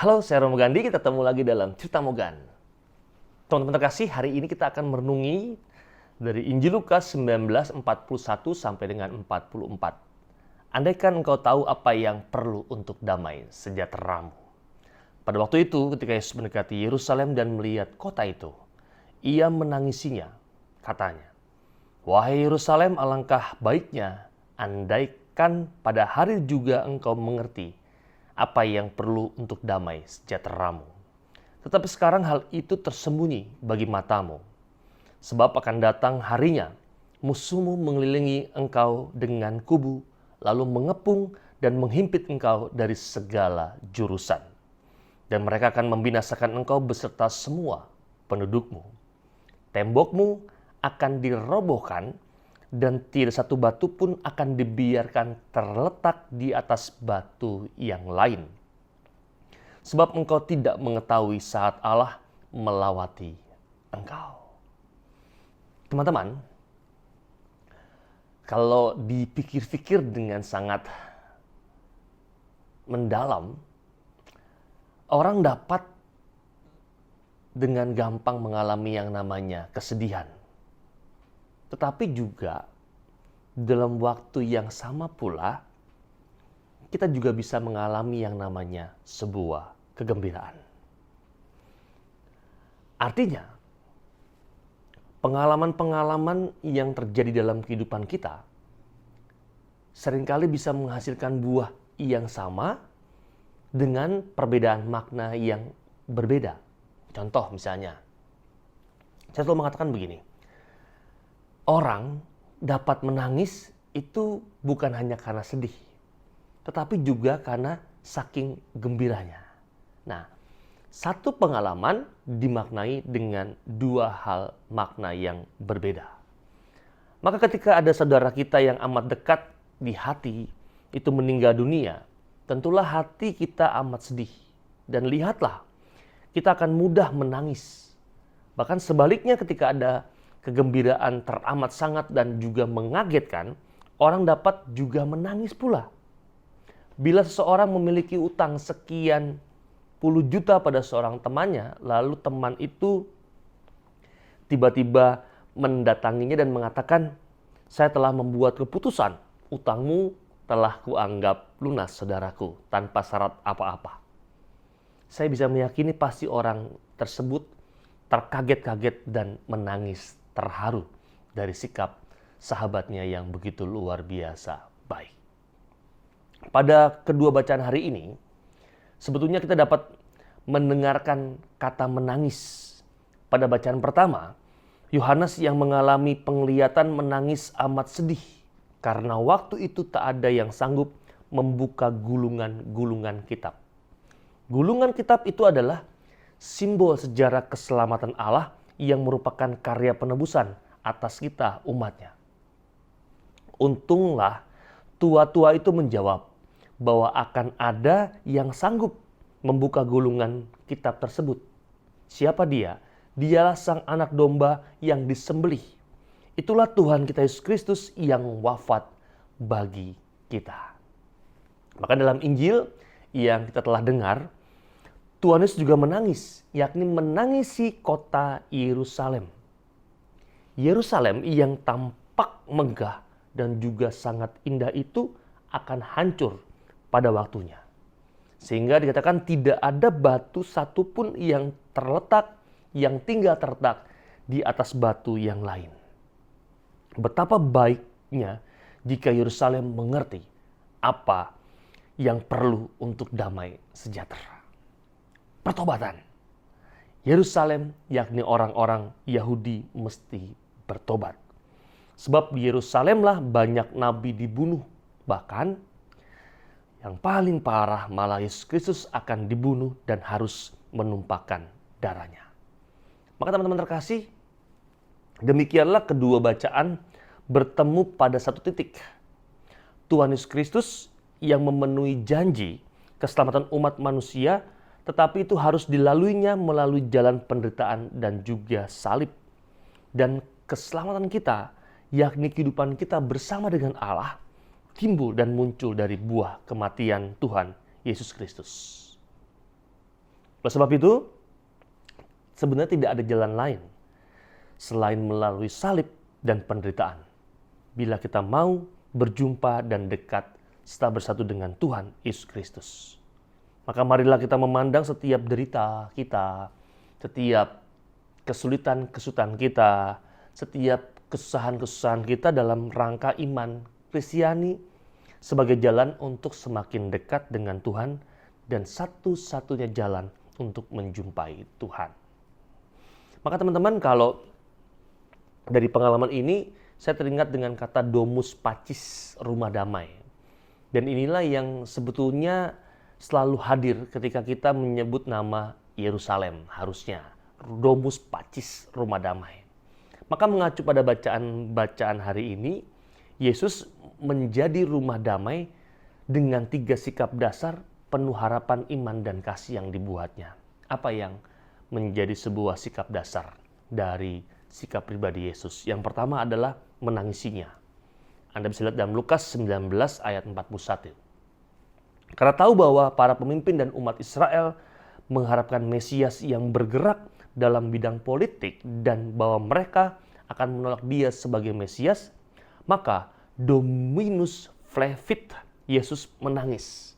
Halo, saya Romo Gandhi, kita ketemu lagi dalam Cerita Mogan. Teman-teman terkasih, hari ini kita akan merenungi dari Injil Lukas 19:41 sampai dengan 44. Andaikan engkau tahu apa yang perlu untuk damai sejahteramu. Pada waktu itu, ketika Yesus mendekati Yerusalem dan melihat kota itu, ia menangisinya, katanya, "Wahai Yerusalem, alangkah baiknya andaikan pada hari juga engkau mengerti apa yang perlu untuk damai sejahteramu. Tetapi sekarang hal itu tersembunyi bagi matamu. Sebab akan datang harinya, musuhmu mengelilingi engkau dengan kubu, lalu mengepung dan menghimpit engkau dari segala jurusan. Dan mereka akan membinasakan engkau beserta semua pendudukmu. Tembokmu akan dirobohkan, dan tidak satu batu pun akan dibiarkan terletak di atas batu yang lain. Sebab engkau tidak mengetahui saat Allah melawati engkau." Teman-teman, kalau dipikir-pikir dengan sangat mendalam, orang dapat dengan gampang mengalami yang namanya kesedihan. Tetapi juga dalam waktu yang sama pula, kita juga bisa mengalami yang namanya sebuah kegembiraan. Artinya, pengalaman-pengalaman yang terjadi dalam kehidupan kita seringkali bisa menghasilkan buah yang sama dengan perbedaan makna yang berbeda. Contoh misalnya, saya selalu mengatakan begini, orang dapat menangis itu bukan hanya karena sedih, tetapi juga karena saking gembiranya. Nah, satu pengalaman dimaknai dengan dua hal makna yang berbeda. Maka ketika ada saudara kita yang amat dekat di hati itu meninggal dunia, tentulah hati kita amat sedih. Dan lihatlah, kita akan mudah menangis. Bahkan sebaliknya ketika ada kegembiraan teramat sangat dan juga mengagetkan, orang dapat juga menangis pula. Bila seseorang memiliki utang sekian puluh juta pada seorang temannya, lalu teman itu tiba-tiba mendatanginya dan mengatakan, "Saya telah membuat keputusan, utangmu telah kuanggap lunas saudaraku, tanpa syarat apa-apa." Saya bisa meyakini pasti orang tersebut terkaget-kaget dan menangis terharu dari sikap sahabatnya yang begitu luar biasa baik. Pada kedua bacaan hari ini, sebetulnya kita dapat mendengarkan kata menangis. Pada bacaan pertama, Yohanes yang mengalami penglihatan menangis amat sedih karena waktu itu tak ada yang sanggup membuka gulungan-gulungan kitab. Gulungan kitab itu adalah simbol sejarah keselamatan Allah yang merupakan karya penebusan atas kita umatnya. Untunglah tua-tua itu menjawab bahwa akan ada yang sanggup membuka gulungan kitab tersebut. Siapa dia? Dialah sang anak domba yang disembelih. Itulah Tuhan kita Yesus Kristus yang wafat bagi kita. Maka dalam Injil yang kita telah dengar, Tuhan Yesus juga menangis, yakni menangisi kota Yerusalem. Yerusalem yang tampak megah dan juga sangat indah itu akan hancur pada waktunya. Sehingga dikatakan tidak ada batu satupun yang tinggal terletak di atas batu yang lain. Betapa baiknya jika Yerusalem mengerti apa yang perlu untuk damai sejahtera. Pertobatan. Yerusalem, yakni orang-orang Yahudi, mesti bertobat. Sebab di Yerusalemlah banyak nabi dibunuh. Bahkan yang paling parah malah Yesus Kristus akan dibunuh dan harus menumpahkan darahnya. Maka teman-teman terkasih, demikianlah kedua bacaan bertemu pada satu titik. Tuhan Yesus Kristus yang memenuhi janji keselamatan umat manusia, tetapi itu harus dilaluinya melalui jalan penderitaan dan juga salib. Dan keselamatan kita, yakni kehidupan kita bersama dengan Allah, timbul dan muncul dari buah kematian Tuhan Yesus Kristus. Oleh sebab itu, sebenarnya tidak ada jalan lain selain melalui salib dan penderitaan. Bila kita mau berjumpa dan dekat serta bersatu dengan Tuhan Yesus Kristus. Maka marilah kita memandang setiap derita kita, setiap kesulitan-kesulitan kita, setiap kesusahan-kesusahan kita dalam rangka iman Kristiani sebagai jalan untuk semakin dekat dengan Tuhan dan satu-satunya jalan untuk menjumpai Tuhan. Maka teman-teman, kalau dari pengalaman ini saya teringat dengan kata domus pacis, rumah damai. Dan inilah yang sebetulnya selalu hadir ketika kita menyebut nama Yerusalem, harusnya domus pacis, rumah damai. Maka mengacu pada bacaan hari ini, Yesus menjadi rumah damai dengan 3 sikap dasar penuh harapan, iman, dan kasih yang dibuatnya. Apa yang menjadi sebuah sikap dasar dari sikap pribadi Yesus? Yang pertama adalah menangisinya. Anda bisa lihat dalam Lukas 19 ayat 41. Karena tahu bahwa para pemimpin dan umat Israel mengharapkan Mesias yang bergerak dalam bidang politik dan bahwa mereka akan menolak dia sebagai Mesias, maka Dominus Flevit, Yesus menangis.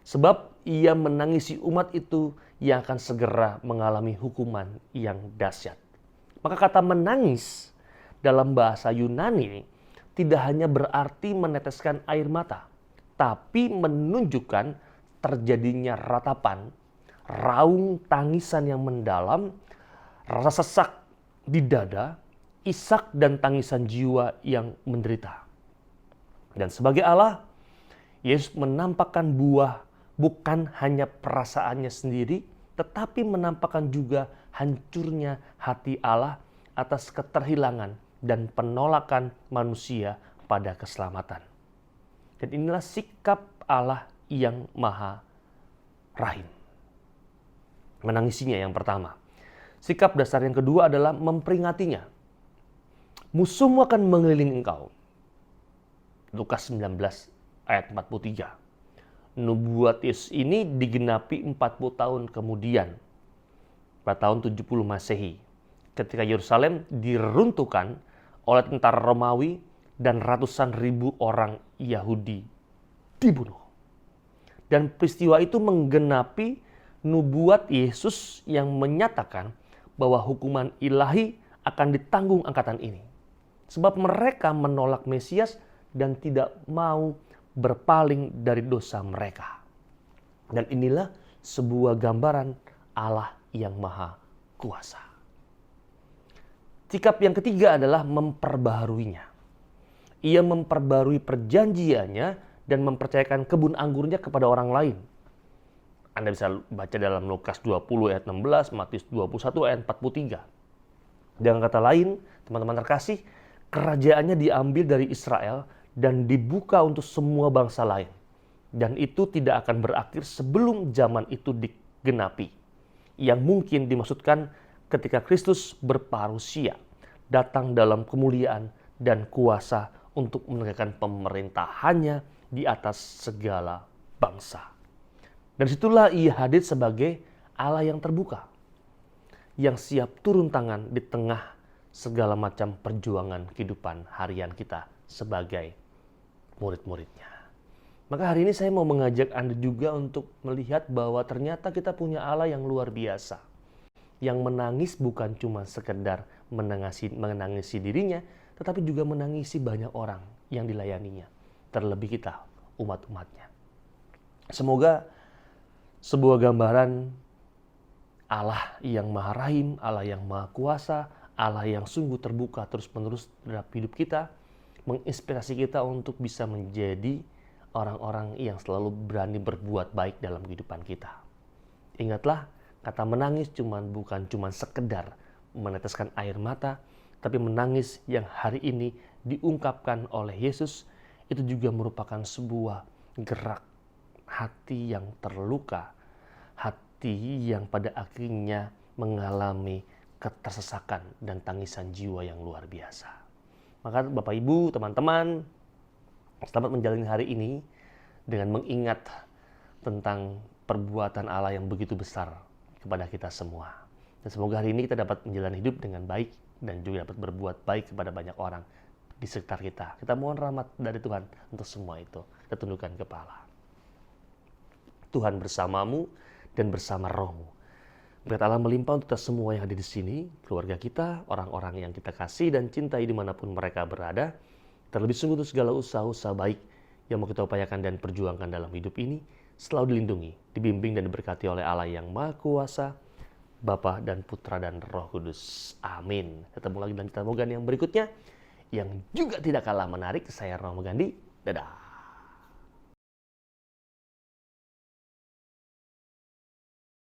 Sebab ia menangisi umat itu yang akan segera mengalami hukuman yang dahsyat. Maka kata menangis dalam bahasa Yunani tidak hanya berarti meneteskan air mata, tapi menunjukkan terjadinya ratapan, raung tangisan yang mendalam, rasa sesak di dada, isak dan tangisan jiwa yang menderita. Dan sebagai Allah, Yesus menampakkan buah bukan hanya perasaannya sendiri, tetapi menampakkan juga hancurnya hati Allah atas keterhilangan dan penolakan manusia pada keselamatan. Dan inilah sikap Allah yang maha rahim. Menangisinya yang pertama. Sikap dasar yang kedua adalah memperingatinya. Musuhmu akan mengelilingi engkau. Lukas 19 ayat 43. Nubuat Yesus ini digenapi 40 tahun kemudian. Pada tahun 70 Masehi. Ketika Yerusalem diruntuhkan oleh tentara Romawi dan ratusan ribu orang Yahudi dibunuh. Dan peristiwa itu menggenapi nubuat Yesus yang menyatakan bahwa hukuman ilahi akan ditanggung angkatan ini. Sebab mereka menolak Mesias dan tidak mau berpaling dari dosa mereka. Dan inilah sebuah gambaran Allah yang maha kuasa. Sikap yang ketiga adalah memperbaharuinya. Ia memperbarui perjanjiannya dan mempercayakan kebun anggurnya kepada orang lain. Anda bisa baca dalam Lukas 20 ayat 16, Matius 21 ayat 43. Dengan kata lain, teman-teman terkasih, kerajaannya diambil dari Israel dan dibuka untuk semua bangsa lain. Dan itu tidak akan berakhir sebelum zaman itu digenapi. Yang mungkin dimaksudkan ketika Kristus berparusia, datang dalam kemuliaan dan kuasa untuk menegakkan pemerintahannya di atas segala bangsa. Dan situlah ia hadir sebagai Allah yang terbuka, yang siap turun tangan di tengah segala macam perjuangan kehidupan harian kita sebagai murid-muridnya. Maka hari ini saya mau mengajak Anda juga untuk melihat bahwa ternyata kita punya Allah yang luar biasa. Yang menangis bukan cuma sekedar menangisi dirinya, tetapi juga menangisi banyak orang yang dilayaninya. Terlebih kita, umat-umatnya. Semoga sebuah gambaran Allah yang maha rahim, Allah yang maha kuasa, Allah yang sungguh terbuka terus-menerus terhadap hidup kita, menginspirasi kita untuk bisa menjadi orang-orang yang selalu berani berbuat baik dalam kehidupan kita. Ingatlah, kata menangis bukan cuma sekedar meneteskan air mata, tapi menangis yang hari ini diungkapkan oleh Yesus itu juga merupakan sebuah gerak hati yang terluka, hati yang pada akhirnya mengalami ketersesakan dan tangisan jiwa yang luar biasa. Maka Bapak Ibu, teman-teman, selamat menjalani hari ini dengan mengingat tentang perbuatan Allah yang begitu besar kepada kita semua. Dan semoga hari ini kita dapat menjalani hidup dengan baik dan juga dapat berbuat baik kepada banyak orang di sekitar kita. Kita mohon rahmat dari Tuhan untuk semua itu. Kita tundukkan kepala. Tuhan bersamamu dan bersama rohmu. Berkat Allah melimpah untuk kita semua yang ada di sini, keluarga kita, orang-orang yang kita kasih dan cintai dimanapun mereka berada. Terlebih sungguh untuk segala usaha-usaha baik yang mau kita upayakan dan perjuangkan dalam hidup ini, selalu dilindungi, dibimbing dan diberkati oleh Allah yang Maha Kuasa, Bapa dan Putra dan Roh Kudus. Amin. Ketemu lagi dalam cerita Mogan yang berikutnya, yang juga tidak kalah menarik. Saya Romo Gandhi. Dadah.